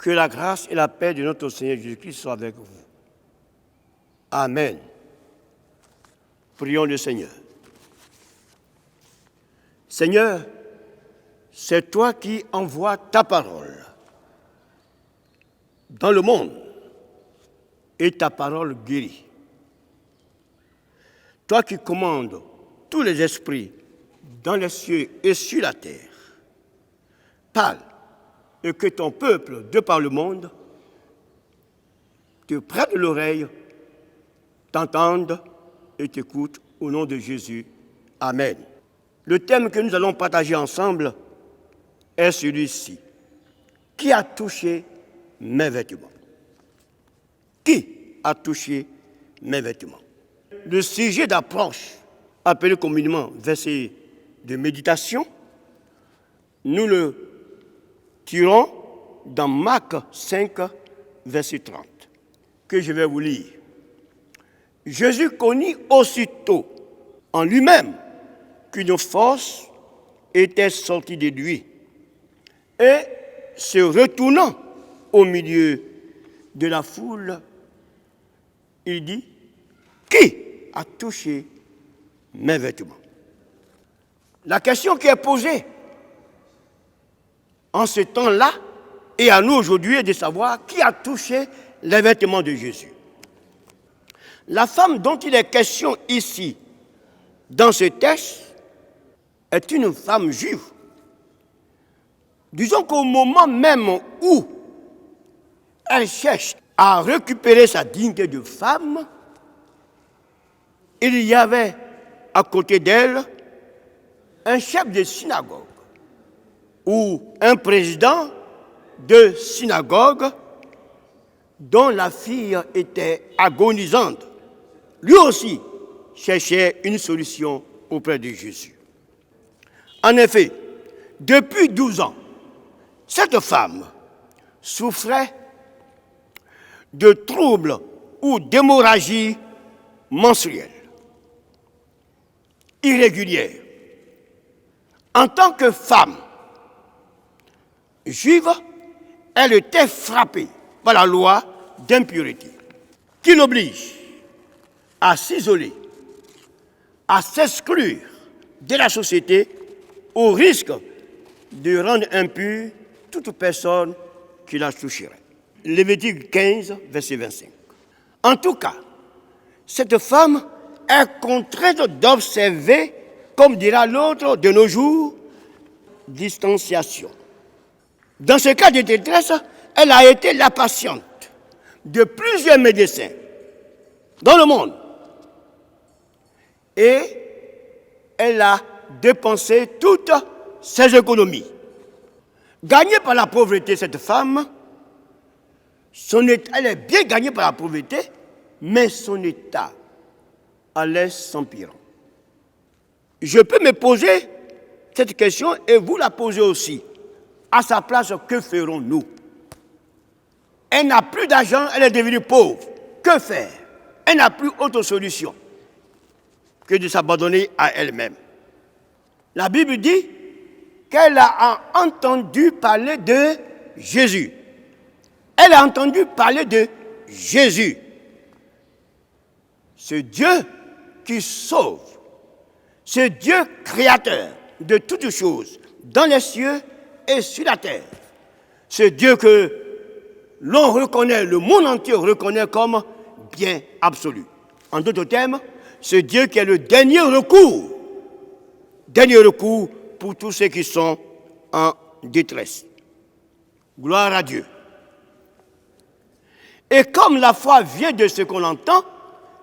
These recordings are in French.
Que la grâce et la paix de notre Seigneur Jésus-Christ soient avec vous. Amen. Prions le Seigneur. Seigneur, c'est toi qui envoies ta parole dans le monde et ta parole guérit. Toi qui commandes tous les esprits dans les cieux et sur la terre, parle et que ton peuple de par le monde te prête l'oreille, t'entende et t'écoute au nom de Jésus. Amen. Le thème que nous allons partager ensemble est celui-ci. Qui a touché mes vêtements? Qui a touché mes vêtements? Le sujet d'approche, appelé communément verset de méditation, nous le tirons dans Marc 5, verset 30, que je vais vous lire. Jésus connut aussitôt en lui-même qu'une force était sortie de lui et, se retournant au milieu de la foule, il dit, « Qui a touché mes vêtements ?» La question qui est posée en ce temps-là et à nous aujourd'hui est de savoir qui a touché les vêtements de Jésus. La femme dont il est question ici, dans ce texte, est une femme juive. Disons qu'au moment même où elle cherche à récupérer sa dignité de femme, il y avait à côté d'elle un chef de synagogue ou un président de synagogue dont la fille était agonisante. Lui aussi cherchait une solution auprès de Jésus. En effet, depuis 12 ans, cette femme souffrait de troubles ou d'hémorragie menstruelle irrégulière. En tant que femme juive, elle était frappée par la loi d'impureté qui l'oblige à s'isoler, à s'exclure de la société au risque de rendre impure toute personne qui la toucherait. Lévitique 15, verset 25. En tout cas, cette femme est contrainte d'observer, comme dira l'autre de nos jours, distanciation. Dans ce cas de détresse, elle a été la patiente de plusieurs médecins dans le monde. Et elle a dépensé toutes ses économies. Gagnée par la pauvreté, cette femme, elle est bien gagnée par la pauvreté, mais son état allait s'empirant. Je peux me poser cette question et vous la poser aussi. À sa place, que ferons-nous? Elle n'a plus d'argent, elle est devenue pauvre. Que faire? Elle n'a plus autre solution que de s'abandonner à elle-même. La Bible dit qu'elle a entendu parler de Jésus. Elle a entendu parler de Jésus. Ce Dieu qui sauve, ce Dieu créateur de toutes choses, dans les cieux et sur la terre. Ce Dieu que l'on reconnaît, le monde entier reconnaît comme bien absolu. En d'autres termes, ce Dieu qui est le dernier recours pour tous ceux qui sont en détresse. Gloire à Dieu. Et comme la foi vient de ce qu'on entend,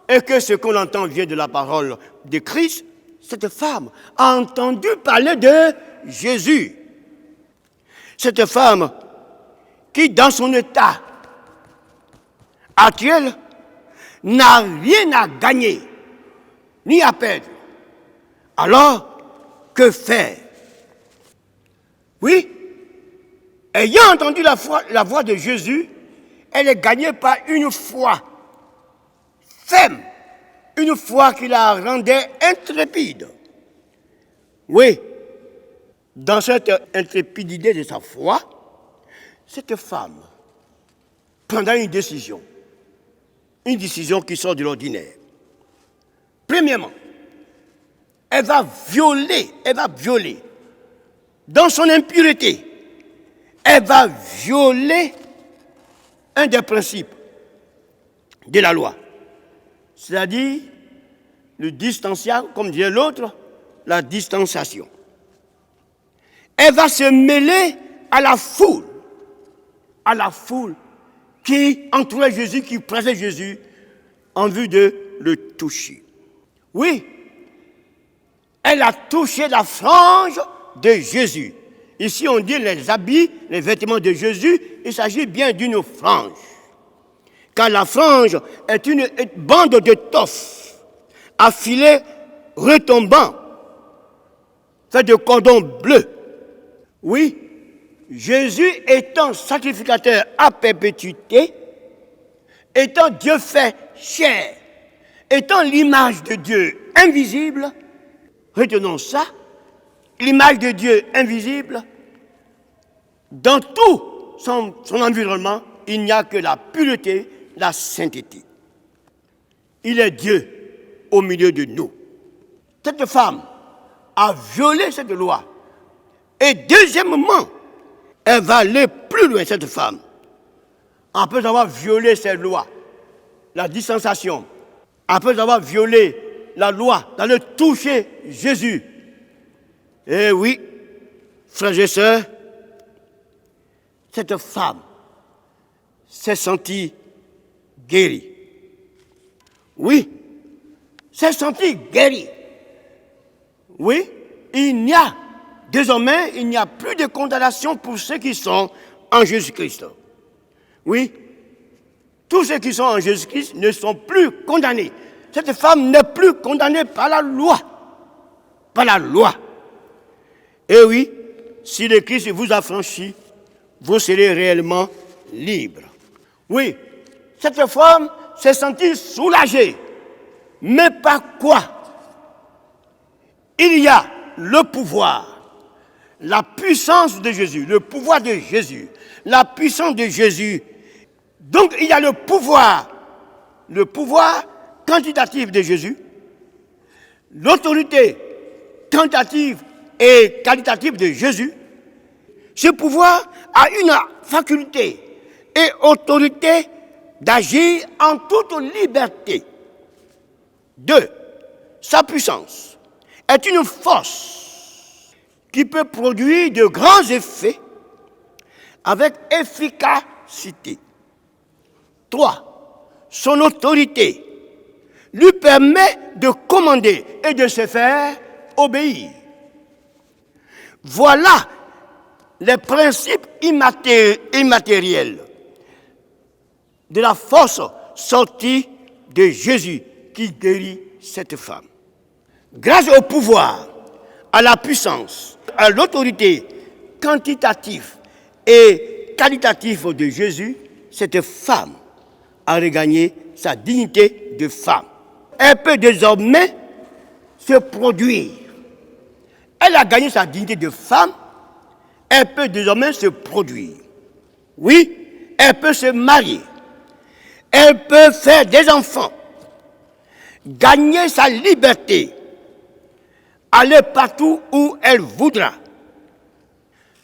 et que ce qu'on entend vient de la parole de Christ, cette femme a entendu parler de Jésus. Cette femme qui, dans son état actuel, n'a rien à gagner, ni à perdre. Alors, que faire? Oui, ayant entendu la voix de Jésus, elle est gagnée par une foi ferme, une foi qui la rendait intrépide. Oui, dans cette intrépidité de sa foi, cette femme prendra une décision qui sort de l'ordinaire. Premièrement, elle va violer, dans son impureté, elle va violer un des principes de la loi, c'est-à-dire le distanciation, comme disait l'autre, la distanciation. Elle va se mêler à la foule qui entourait Jésus, qui pressait Jésus en vue de le toucher. Oui, elle a touché la frange de Jésus. Ici, on dit les habits, les vêtements de Jésus, il s'agit bien d'une frange. Car la frange est une bande de toffe à filet retombant, fait de cordon bleu. Oui, Jésus étant sacrificateur à perpétuité, étant Dieu fait chair, étant l'image de Dieu invisible, retenons ça, l'image de Dieu invisible, dans tout son environnement, il n'y a que la pureté, la sainteté. Il est Dieu au milieu de nous. Cette femme a violé cette loi. Et deuxièmement, elle va aller plus loin, cette femme. Après avoir violé cette loi, la distanciation, après avoir violé la loi, d'aller toucher Jésus. Eh oui, frères et sœurs, cette femme s'est sentie guérie. Oui, s'est sentie guérie. Oui, désormais, il n'y a plus de condamnation pour ceux qui sont en Jésus-Christ. Oui, tous ceux qui sont en Jésus-Christ ne sont plus condamnés. Cette femme n'est plus condamnée par la loi. Par la loi. Et oui, si le Christ vous a franchi, vous serez réellement libre. Oui, cette femme s'est sentie soulagée. Mais par quoi? Il y a le pouvoir, la puissance de Jésus, le pouvoir de Jésus, la puissance de Jésus. Donc il y a le pouvoir quantitatif de Jésus, l'autorité quantitative et qualitative de Jésus. Ce pouvoir a une faculté et autorité d'agir en toute liberté. 2. Sa puissance est une force qui peut produire de grands effets avec efficacité. 3. Son autorité lui permet de commander et de se faire obéir. Voilà les principes immatériels de la force sortie de Jésus qui guérit cette femme. Grâce au pouvoir, à la puissance, à l'autorité quantitative et qualitative de Jésus, cette femme a regagné sa dignité de femme. Elle peut désormais se produire. Elle a gagné sa dignité de femme, elle peut désormais se produire. Oui, elle peut se marier, elle peut faire des enfants, gagner sa liberté, aller partout où elle voudra.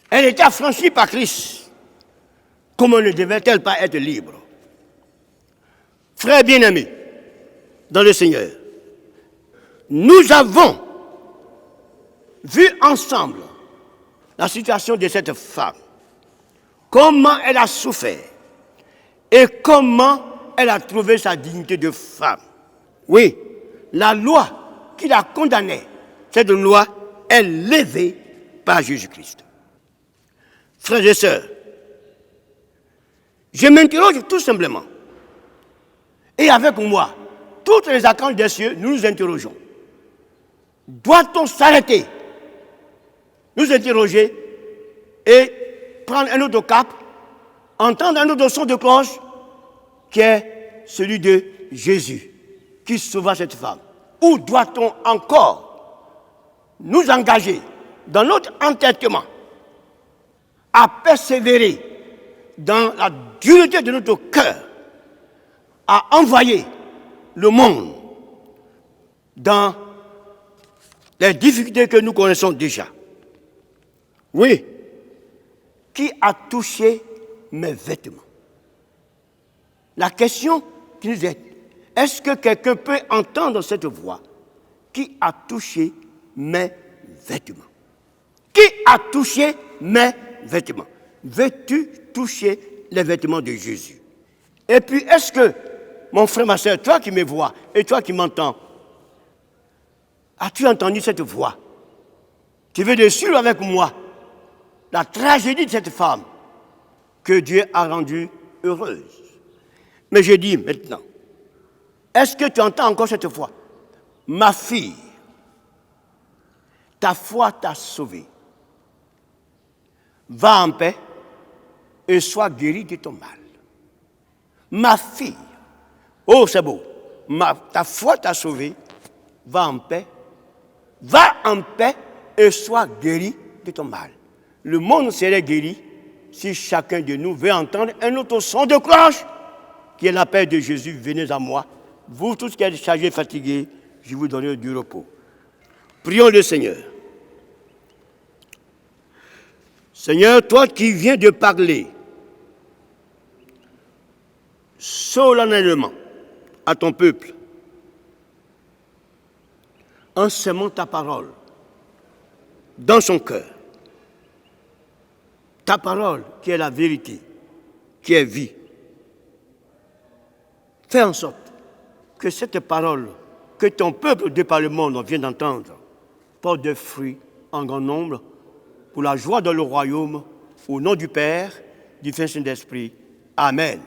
Elle était affranchie par Christ. Comment ne devait-elle pas être libre? Frères bien-aimés, dans le Seigneur, nous avons vu ensemble la situation de cette femme, comment elle a souffert et comment elle a trouvé sa dignité de femme. Oui, la loi qui la condamnait, cette loi est levée par Jésus-Christ. Frères et sœurs, je m'interroge tout simplement, et avec moi, toutes les archanges des cieux, nous nous interrogeons. Doit-on s'arrêter, nous interroger et prendre un autre cap, entendre un autre son de cloche qui est celui de Jésus qui sauva cette femme? Ou doit-on encore nous engager dans notre entêtement à persévérer dans la dureté de notre cœur, à envoyer le monde dans les difficultés que nous connaissons déjà. Oui, qui a touché mes vêtements? La question qui nous est-ce que quelqu'un peut entendre cette voix? Qui a touché mes vêtements? Qui a touché mes vêtements? Veux-tu toucher les vêtements de Jésus? Et puis, est-ce que, mon frère, ma soeur, toi qui me vois et toi qui m'entends, as-tu entendu cette voix? Tu veux de suivre avec moi la tragédie de cette femme que Dieu a rendue heureuse. Mais je dis maintenant, est-ce que tu entends encore cette voix? Ma fille, ta foi t'a sauvée. Va en paix et sois guérie de ton mal. Ma fille, oh c'est beau, ta foi t'a sauvée. Va en paix et sois guérie de ton mal. Le monde serait guéri si chacun de nous veut entendre un autre son de cloche qui est l'appel de Jésus. Venez à moi, vous tous qui êtes chargés et fatigués, je vous donnerai du repos. Prions le Seigneur. Seigneur, toi qui viens de parler solennellement à ton peuple, en semant ta parole dans son cœur, ta parole qui est la vérité, qui est vie. Fais en sorte que cette parole que ton peuple de par le monde vient d'entendre porte des fruits en grand nombre pour la joie dans le royaume, au nom du Père, du Fils et de l'Esprit. Amen.